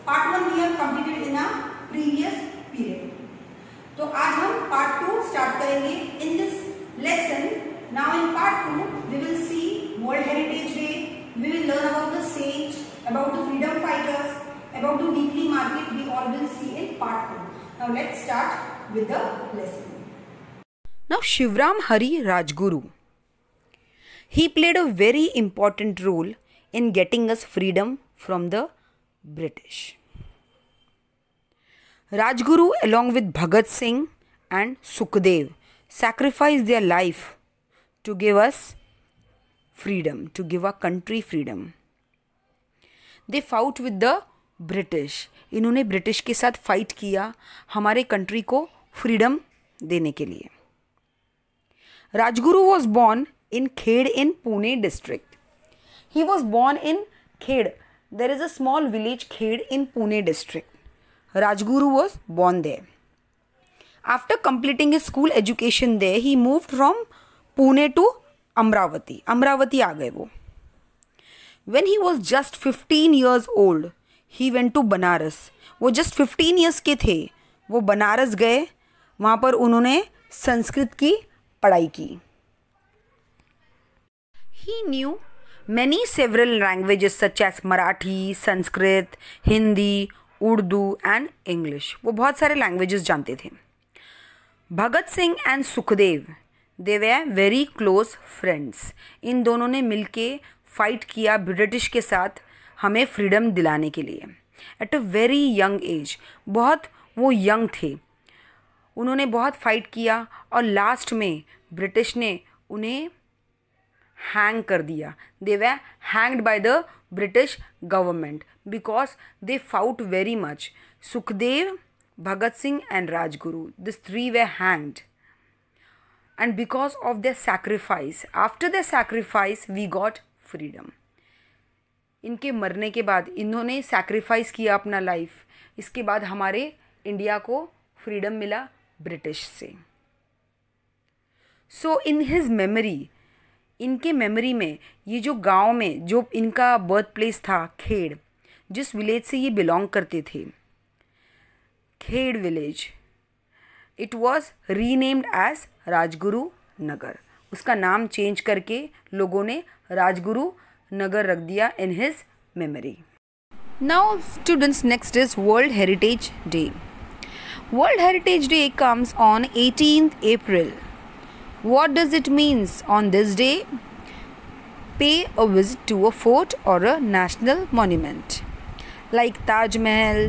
Part 1 we have completed in a previous period. तो आज हम पार्ट 2 स्टार्ट करेंगे in this lesson. Now in part 2 we will see world heritage day, we will learn about the sage, about the freedom fighters, about the weekly market, we all will see in part 2। Now let's start with the lesson. Now Shivram Hari Rajguru, he played a very important role in getting us freedom from the British. Rajguru along with Bhagat Singh and Sukhdev sacrificed their life to give us freedom, to give our country freedom. They fought with the British. इन्होंने British के साथ fight किया हमारे country को freedom देने के लिए। Rajguru was born in Khed in Pune district. He was born in Khed. There is a small village Khed in Pune district. Rajguru was born there. After completing his school education there, he moved from Pune to Amravati. Amravati आ गए वो। When he was just 15 years old, he went to Banaras. वो just 15 years के थे, वो बनारस गए, वहाँ पर उन्होंने संस्कृत की पढ़ाई की। He knew several languages such as Marathi, Sanskrit, Hindi, Urdu and English. वो बहुत सारे languages जानते थे। Bhagat Singh and Sukhdev, they were very close friends. इन दोनों ने मिलके फाइट किया ब्रिटिश के साथ हमें फ्रीडम दिलाने के लिए। At a very young age, बहुत वो यंग थे, उन्होंने बहुत फाइट किया और लास्ट में ब्रिटिश ने उन्हें हैंग कर दिया। They were hanged by the British government because they fought very much. Sukhdev, Bhagat Singh and Rajguru, this three were hanged and because of their sacrifice, after their sacrifice we got freedom. इनके मरने के बाद इन्होंने सैक्रिफाइस किया अपना लाइफ, इसके बाद हमारे इंडिया को फ्रीडम मिला ब्रिटिश से। सो इन हिज मेमोरी, इनके मेमोरी में ये जो गांव में जो इनका बर्थ प्लेस था खेड़, जिस विलेज से ये बिलोंग करते थे, Khed village, it was renamed as Rajguru Nagar. उसका नाम चेंज करके लोगों ने राजगुरु नगर रख दिया in his memory. Now students, next is world heritage day. World Heritage Day comes on 18th April. What does it means on this day? Pay a visit to a fort or a national monument like Taj Mahal,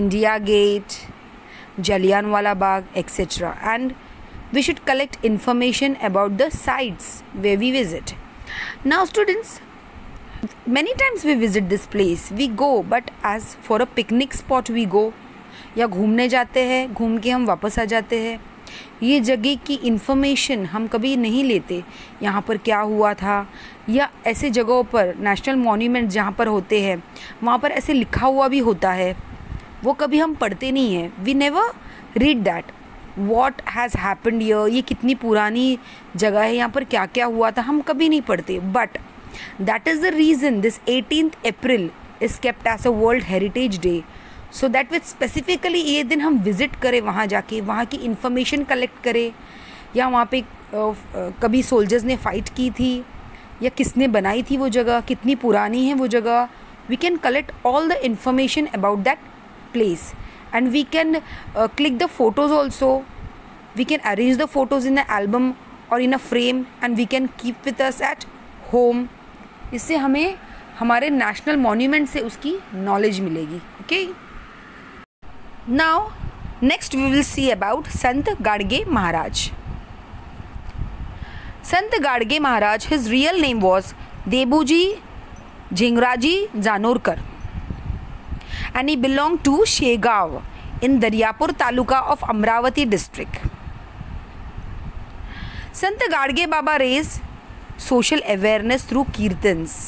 India Gate, Jallianwala Bagh, etc. And we should collect information about the sites where we visit. Now students, many times we visit this place, we go, but as for a picnic spot we go, या घूमने जाते हैं, घूम के हम वापस आ जाते हैं। ये जगह की इन्फॉर्मेशन हम कभी नहीं लेते, यहाँ पर क्या हुआ था, या ऐसे जगहों पर नेशनल मॉन्यूमेंट जहाँ पर होते हैं वहाँ पर ऐसे लिखा हुआ भी होता है, वो कभी हम पढ़ते नहीं हैं। We never read that what has happened here, ये कितनी पुरानी जगह है, यहाँ पर क्या क्या हुआ था, हम कभी नहीं पढ़ते। But that is the reason this 18th April is kept as a world heritage day, so that with specifically ये दिन हम विज़िट करें, वहाँ जाके वहाँ की इन्फॉर्मेशन कलेक्ट करें, या वहाँ पे कभी सोल्जर्स ने फ़ाइट की थी या किसने बनाई थी वो जगह, कितनी पुरानी है वो जगह। We can collect all the information about that place and we can click the photos also, we can arrange the photos in the album और in a frame and we can keep with us at home. इससे हमें हमारे national monument से उसकी knowledge मिलेगी। Okay, Now, next we will see about Sant Gadge Maharaj. Sant Gadge Maharaj, his real name was Debuji Jingaraji Janorkar, and he belonged to Shegaon in Daryapur Taluka of Amravati district. Sant Gadge Baba raised social awareness through kirtans.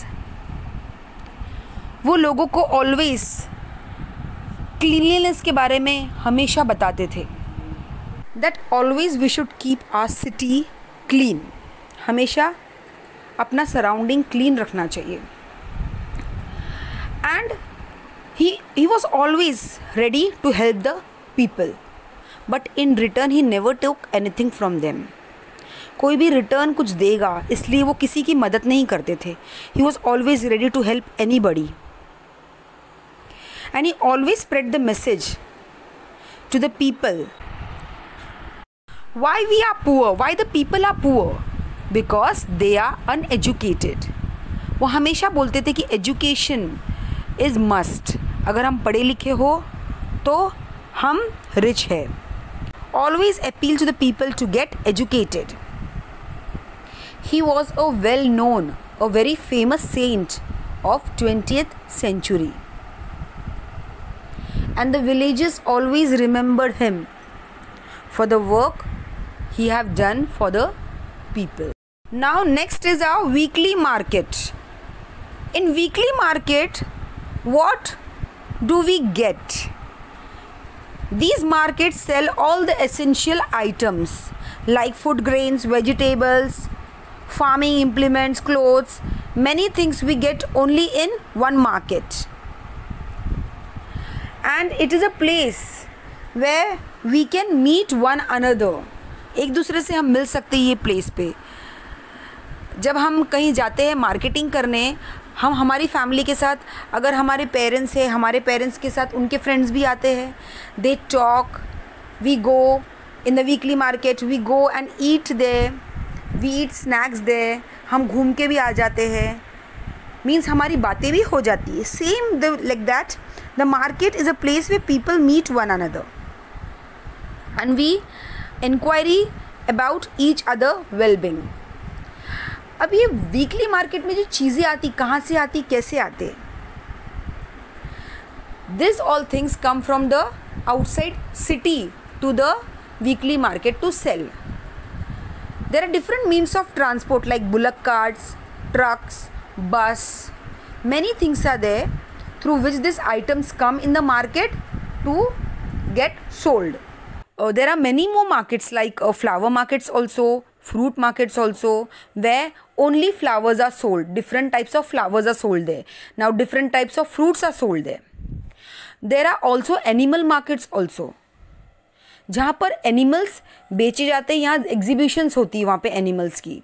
वो लोगों को always cleanliness के बारे में हमेशा बताते थे, that always we should keep our city clean, हमेशा अपना सराउंडिंग क्लीन रखना चाहिए। And He was always ready to help the people, but in return he never took anything from them. कोई भी रिटर्न कुछ देगा इसलिए वो किसी की मदद नहीं करते थे. He was always ready to help anybody. And he always spread the message to the people. Why we are poor? Why the people are poor? Because they are uneducated. वो हमेशा बोलते थे कि एजुकेशन इज़ मस्ट. अगर हम पढ़े लिखे हो तो हम रिच है. Always appeal to the people to get educated. He was a well-known, a very famous saint of 20th century. And the villagers always remembered him for the work he have done for the people. Now next is our weekly market. In weekly market, what do we get? These markets sell all the essential items like food, grains, vegetables, farming implements, clothes. Many things we get only in one market. And it is a place where we can meet one another. एक दूसरे से हम मिल सकते हैं ये place पे. जब हम कहीं जाते हैं मार्केटिंग करने, हम हमारी फैमिली के साथ, अगर हमारे पेरेंट्स हैं, हमारे पेरेंट्स के साथ उनके फ्रेंड्स भी आते हैं. They talk, we go in the weekly market, we go and eat there, we eat snacks there. हम घूम के भी आ जाते हैं. मीन्स हमारी बातें भी हो जाती है. Same like that the market is a place way people meet one another and we inquiry about each other wellbeing. अब ये वीकली मार्केट में जो चीज़ें आती, कहाँ से आती, कैसे आते, this all things come from the outside city to the weekly market to sell. There are different means of transport like bullock carts, trucks, bus. Many things are there through which these items come in the market to get sold. There are many more markets like flower markets also, fruit markets also, where only flowers are sold. Different types of flowers are sold there. Now different types of fruits are sold there. There are also animal markets also, जहाँ पर animals बेचे जाते हैं. यहाँ exhibitions होती है वहाँ पे एनिमल्स की.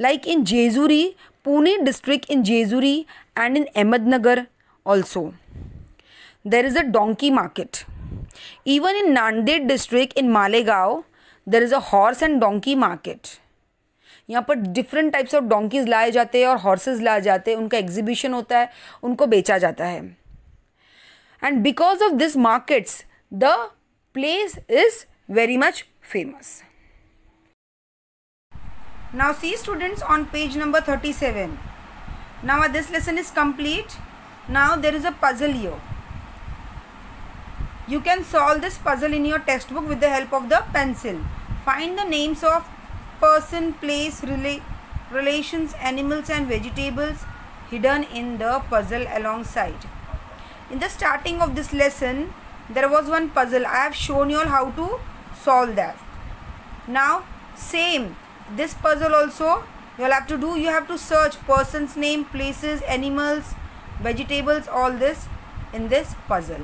Like in Jejuri, Pune district, in Jejuri and in Ahmednagar also, there is a donkey market. Even in Nanded district in Malegaon, there is a horse and donkey market. यहाँ पर different types of donkeys लाए जाते हैं और horses लाए जाते हैं. उनका exhibition होता है, उनको बेचा जाता है. And because of these markets, the place is very much famous. Now see students on page number 37. Now this lesson is complete. Now there is a puzzle here. You can solve this puzzle in your textbook with the help of the pencil. Find the names of person, place, relations, animals and vegetables hidden in the puzzle alongside. In the starting of this lesson, there was one puzzle. I have shown you all how to solve that. Now same. This puzzle also you will have to do. You have to search person's name, places, animals, vegetables, all this in this puzzle.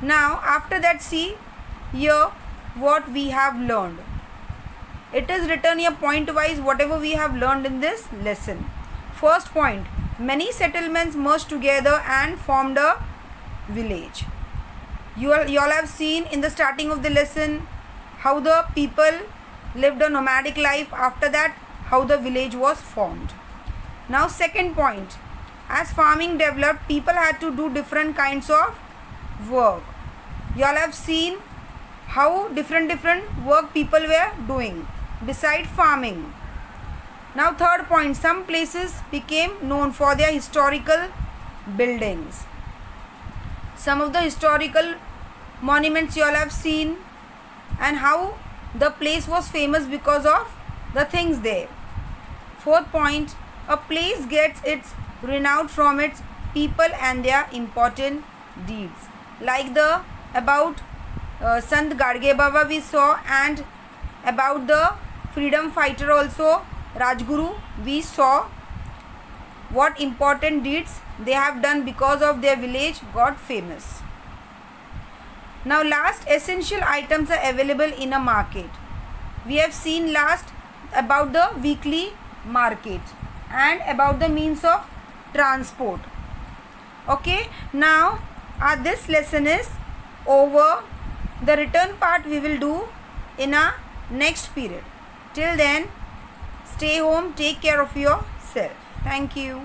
Now after that, see here what we have learned. It is written here point wise whatever we have learned in this lesson. First point, many settlements merged together and formed a village. You all have seen in the starting of the lesson how the people lived a nomadic life. After that, how the village was formed. Now second point, as farming developed, people had to do different kinds of work. You all have seen how different work people were doing beside farming. Now third point, some places became known for their historical buildings. Some of the historical monuments you all have seen and how the place was famous because of the things there. Fourth point, a place gets its renown from its people and their important deeds. Like the about Sant Gadge Baba we saw, and about the freedom fighter also Rajguru we saw. what important deeds they have done because of their village got famous. Now last, essential items are available in a market. We have seen last about the weekly market and about the means of transport. Okay, now this lesson is over. The written part we will do in a next period. Till then, stay home, take care of yourself. Thank you.